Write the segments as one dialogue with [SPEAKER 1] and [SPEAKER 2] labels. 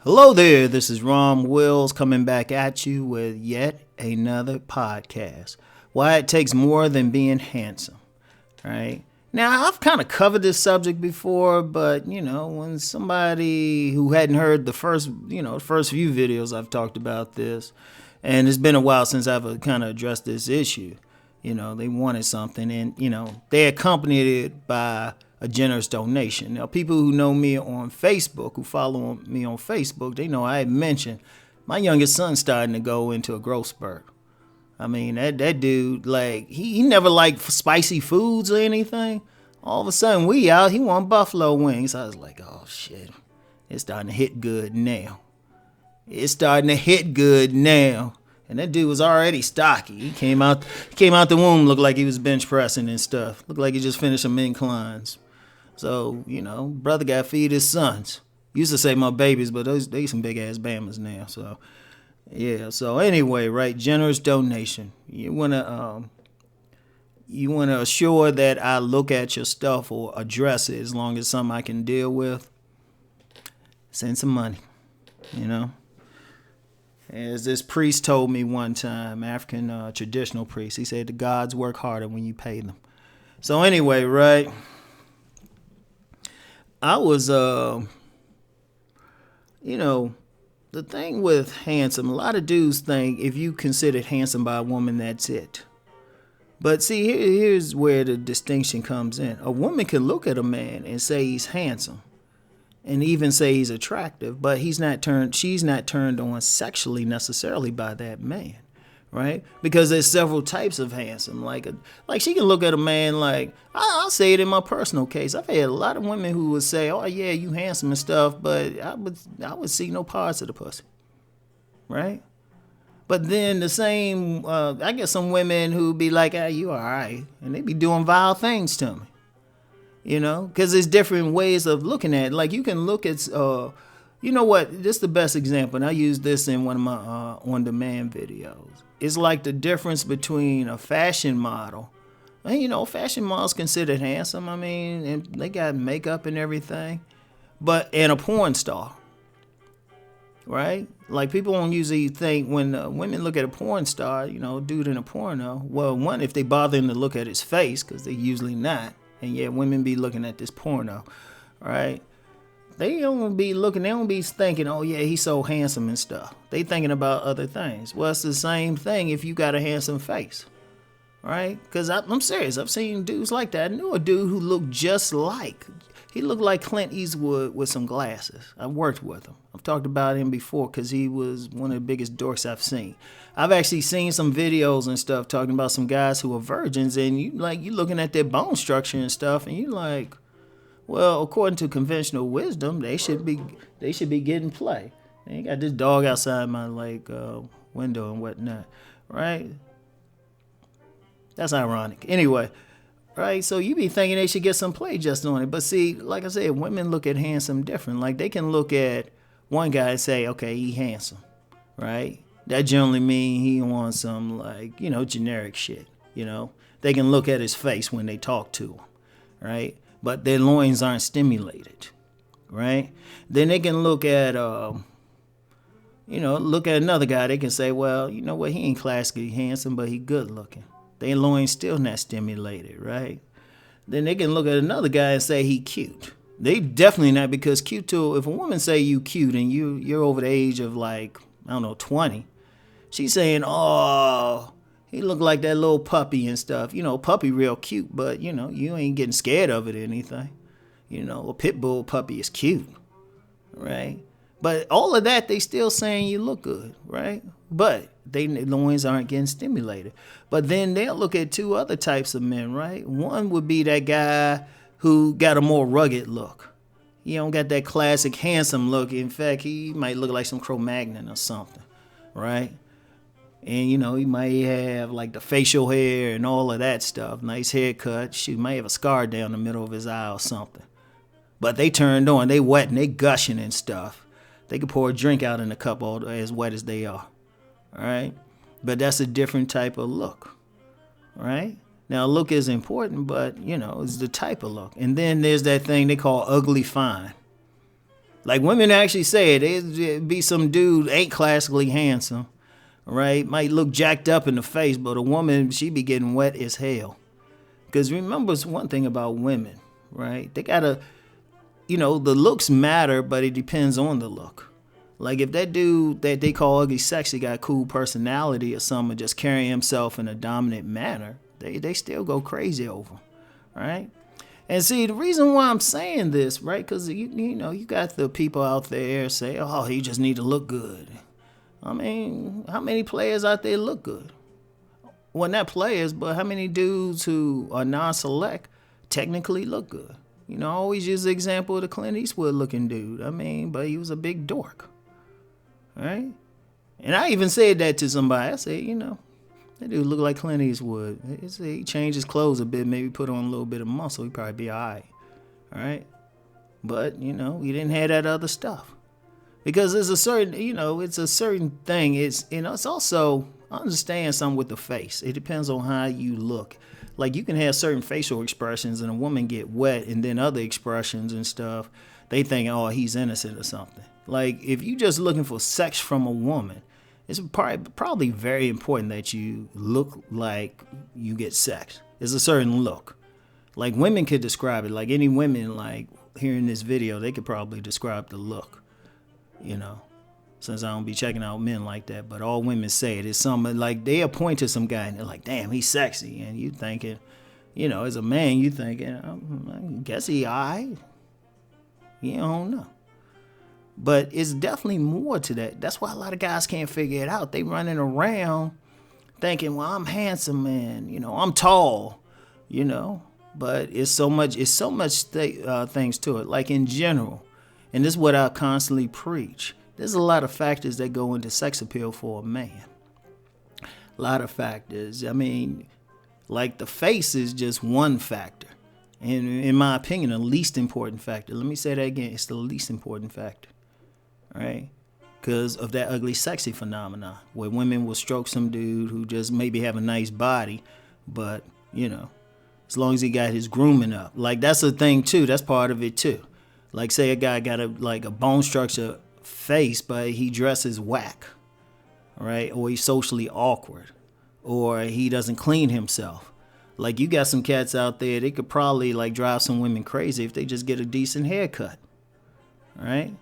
[SPEAKER 1] Hello there, this is Rom Wills coming back at you with yet another podcast. Why it takes more than being handsome, right? Now, I've kind of covered this subject before, but, when somebody who hadn't heard the first few videos I've talked about this, and it's been a while since I've kind of addressed this issue, they wanted something, and, they accompanied it by a generous donation. Now, people who know me on Facebook, who follow me on Facebook, they know I had mentioned my youngest son's starting to go into a growth spurt. I mean, that dude, he never liked spicy foods or anything. All of a sudden, he want buffalo wings. I was like, oh, shit. It's starting to hit good now. And that dude was already stocky. He came out the womb, looked like he was bench pressing and stuff. Looked like he just finished some inclines. So, brother got to feed his sons. Used to say my babies, but they some big ass bammers now. So, yeah. So anyway, right? Generous donation. You wanna assure that I look at your stuff or address it as long as something I can deal with. Send some money. As this priest told me one time, African traditional priest, he said the gods work harder when you pay them. So anyway, right? I was, the thing with handsome, a lot of dudes think if you considered handsome by a woman, that's it. But see, here's where the distinction comes in. A woman can look at a man and say he's handsome and even say he's attractive, but she's not turned on sexually necessarily by that man. Right? Because there's several types of handsome. Like she can look at a man like, I'll say it in my personal case. I've had a lot of women who would say, oh yeah, you handsome and stuff, but I would see no parts of the pussy. Right? But then the same, I get some women who be like, you all right. And they be doing vile things to me. Because there's different ways of looking at it. Like you can look at, you know what? This is the best example. And I use this in one of my on-demand videos. It's like the difference between a fashion model. And, fashion models considered handsome. I mean, and they got makeup and everything. And a porn star. Right? Like people don't usually think when women look at a porn star, dude in a porno. Well, one, if they bother him to look at his face, because they usually not. And yet women be looking at this porno. Right? They don't be thinking, oh yeah, he's so handsome and stuff. They thinking about other things. Well, it's the same thing if you got a handsome face, right? Because I'm serious. I've seen dudes like that. I knew a dude who looked he looked like Clint Eastwood with some glasses. I worked with him. I've talked about him before because he was one of the biggest dorks I've seen. I've actually seen some videos and stuff talking about some guys who are virgins, and you looking at their bone structure and stuff, and you like, well, according to conventional wisdom, they should be getting play. They got this dog outside my window and whatnot, right? That's ironic. Anyway, right? So you be thinking they should get some play just on it, but see, like I said, women look at handsome different. Like they can look at one guy and say, okay, he handsome, right? That generally mean he wants some generic shit. They can look at his face when they talk to him, right? But their loins aren't stimulated, right? Then they can look at, another guy. They can say, well, you know what? He ain't classically handsome, but he good looking. Their loins still not stimulated, right? Then they can look at another guy and say he cute. They definitely not, because cute too. If a woman say you cute and you're over the age of 20, she's saying, oh, he look like that little puppy and stuff. Puppy real cute, but, you ain't getting scared of it or anything. A pit bull puppy is cute, right? But all of that, they still saying you look good, right? But their loins aren't getting stimulated. But then they'll look at two other types of men, right? One would be that guy who got a more rugged look. He don't got that classic handsome look. In fact, he might look like some Cro-Magnon or something, right? And, he might have the facial hair and all of that stuff. Nice haircut. She might have a scar down the middle of his eye or something. But they turned on. They wet and they gushing and stuff. They could pour a drink out in a cup as wet as they are. All right? But that's a different type of look. Right? Now, look is important, but, it's the type of look. And then there's that thing they call ugly fine. Like women actually say it. It'd be some dude ain't classically handsome, right? Might look jacked up in the face, but a woman, she be getting wet as hell. Because remember, it's one thing about women, right? They gotta, the looks matter, but it depends on the look. Like if that dude that they call ugly sexy got cool personality or something, just carrying himself in a dominant manner, they still go crazy over, right? And see, the reason why I'm saying this, right? Because you got the people out there say, "Oh, you just need to look good." I mean, how many players out there look good? Well, not players, but how many dudes who are non-select technically look good? I always use the example of the Clint Eastwood looking dude. I mean, but he was a big dork, right? And I even said that to somebody. I said, that dude look like Clint Eastwood. He changed his clothes a bit, maybe put on a little bit of muscle. He'd probably be all right? But, he didn't have that other stuff. Because there's a certain, it's a certain thing. It's also, I understand something with the face. It depends on how you look. Like, you can have certain facial expressions and a woman get wet, and then other expressions and stuff, they think, oh, he's innocent or something. Like, if you just looking for sex from a woman, it's probably very important that you look like you get sex. There's a certain look. Like women could describe it. Like any women like here in this video, they could probably describe the look. Since I don't be checking out men like that. But all women say it. It's something like they point to some guy and they're like, damn, he's sexy. And you thinking, as a man, you thinking, I guess he all right. You don't know. But it's definitely more to that. That's why a lot of guys can't figure it out. They running around thinking, well, I'm handsome and, I'm tall, But it's so much things to it. Like in general, and this is what I constantly preach. There's a lot of factors that go into sex appeal for a man. A lot of factors. I mean, like the face is just one factor. And in my opinion, the least important factor. Let me say that again. It's the least important factor. Right? Because of that ugly sexy phenomenon where women will stroke some dude who just maybe have a nice body, but, as long as he got his grooming up. Like, that's a thing, too. That's part of it, too. Like, say a guy got a bone structure face, but he dresses whack, right? Or he's socially awkward, or he doesn't clean himself. Like, you got some cats out there, they could probably, drive some women crazy if they just get a decent haircut, right?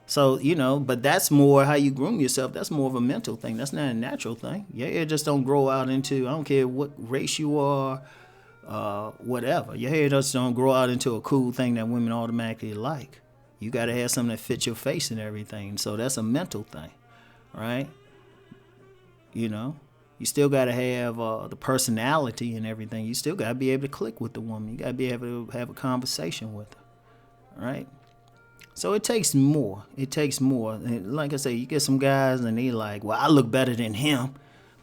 [SPEAKER 1] So, but that's more how you groom yourself. That's more of a mental thing. That's not a natural thing. Your hair just don't grow out into, I don't care what race you are, whatever. Your hair just don't grow out into a cool thing that women automatically like. You got to have something that fits your face and everything. So that's a mental thing, right? You still got to have the personality and everything. You still got to be able to click with the woman. You got to be able to have a conversation with her, right? So it takes more. And like I say, you get some guys and they like, well, I look better than him.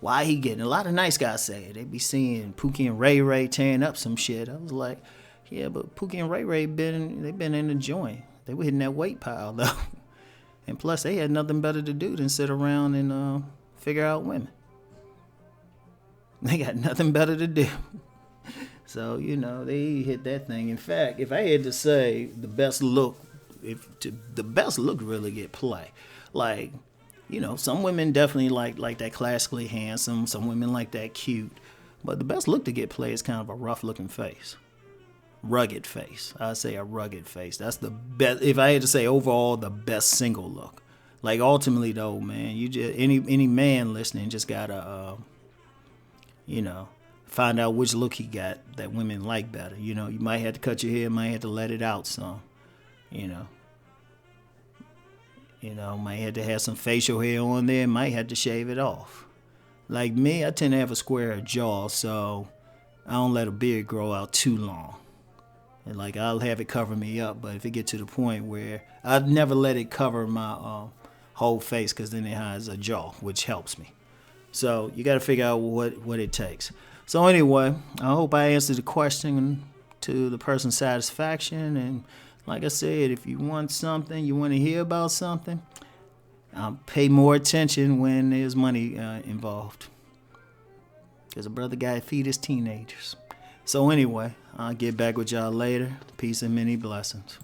[SPEAKER 1] Why he getting? A lot of nice guys say it. They be seeing Pookie and Ray Ray tearing up some shit. I was like, yeah, but Pookie and Ray Ray they been in the joint. They were hitting that weight pile though. And plus they had nothing better to do than sit around and figure out women. They got nothing better to do. So, they hit that thing. In fact, if I had to say the best look, the best look really get play. Like, some women definitely like that classically handsome. Some women like that cute. But the best look to get play is kind of a rough looking face. Rugged face. I say a rugged face. That's the best. If I had to say overall, the best single look. Like ultimately though, man, you just any man listening just gotta find out which look he got that women like better. You might have to cut your hair, might have to let it out some. Might have to have some facial hair on there, might have to shave it off. Like me, I tend to have a square jaw, so I don't let a beard grow out too long. And I'll have it cover me up, but if it get to the point where I've never let it cover my whole face, because then it has a jaw, which helps me. So you got to figure out what it takes. So anyway, I hope I answered the question to the person's satisfaction. And like I said, if you want something, you want to hear about something, pay more attention when there's money involved. Because a brother got to feed his teenagers. So anyway, I'll get back with y'all later. Peace and many blessings.